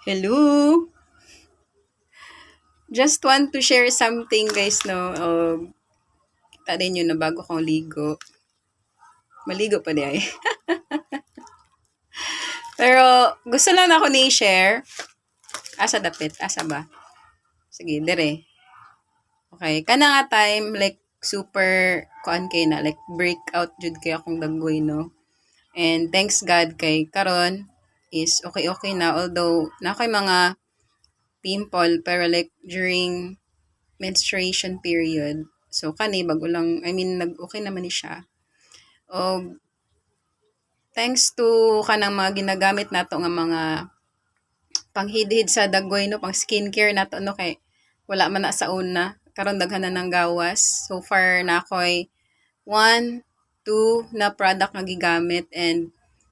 Hello! Just want to share something guys, no? Kita din yun na bago kong ligo. Maligo pa di ay. Pero gusto lang ako ni share. Asa dapit? Asa ba? Sige, dire. Okay. Kana nga time, like, super, kuan kay na, like, breakout jud kay akong dagway, no? And thanks God kay karon is okay na. Although, na ko'y mga pimple, pero like, during menstruation period. So, kani, bago lang, nag-okay naman ni siya. O, thanks to kanang mga ginagamit nato nga mga panghidhid sa dagway, no, pang skincare nato, no, kay wala man na sa una. Karon daghan na ng gawas. So far, na ako'y 1, 2 na product nga gigamit. And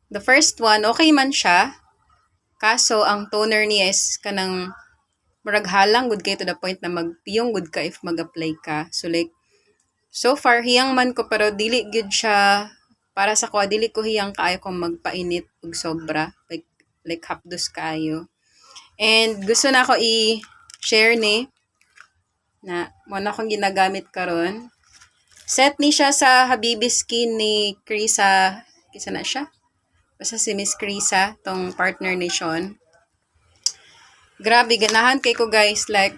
the first one, okay man siya. Kaso, ang toner niya is kanang murag halang good kay to the point na magpiyong good ka if mag-apply ka. So like, so far hiyang man ko pero dili gyud siya para sa ko, dili ko hiyang kaayo kung magpainit og sobra, like hapdos kaayo. And gusto na ako i-share ni na mo na akong ginagamit karon. Set ni siya sa Habibi Skin ni Krisa. Kisa na siya? Basta si Miss Krisa, tong partner ni Sean. Grabe, ganahan kay ko guys. Like,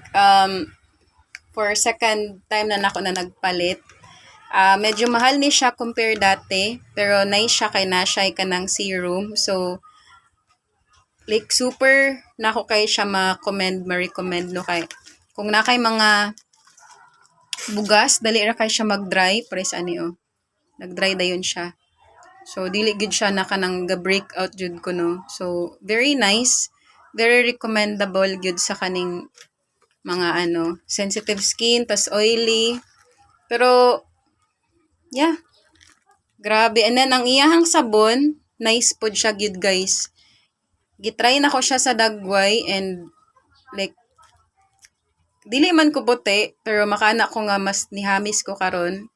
for second time na nako na nagpalit. Medyo mahal ni siya compare dati. Pero nice siya kay na siya kanang serum. So, like super nako kay siya ma-recommend no kay. Kung na kay mga bugas, dali ra kay siya mag-dry. Press ani oh. Nag-dry dayon siya. So, dili gid siya na kanang ga-breakout jud ko no. So, very nice. Very recommendable gud sa kaning mga sensitive skin, tas oily. Pero, yeah. Grabe. And then, ang iyahang sabon, nice po siya gud guys. Gitry na ko siya sa dagway and like, dili man ko puti, pero makana ko nga mas nihamis ko karon,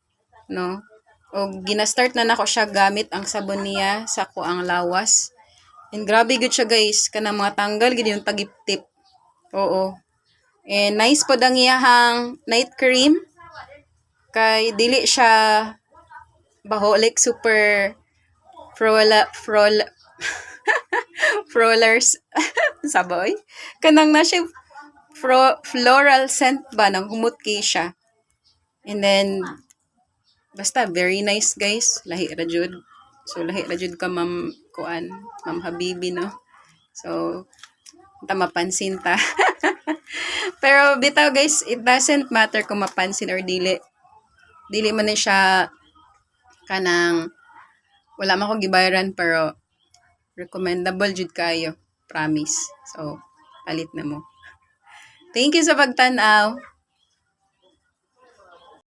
no? O gina-start na nako siya gamit ang sabon niya sa ko ang lawas. And grabe gud siya guys, kanang mga tanggal gid yung tagip-tip. Oo. And nice po ang iyahang night cream. Kay dili siya baho, like super frolers saboy. Kanang na siya floral scent ba nang humutki siya. And then basta very nice guys, lahi ra jud. So lahi ra jud ka ma'am Habibi no. So ta mapansin ta. Pero bitaw guys, it doesn't matter kung mapansin or dili. Dili man na siya kanang wala man ko gibayaran pero recommendable jud kayo. Promise. So, palit na mo. Thank you sa pagtanaw.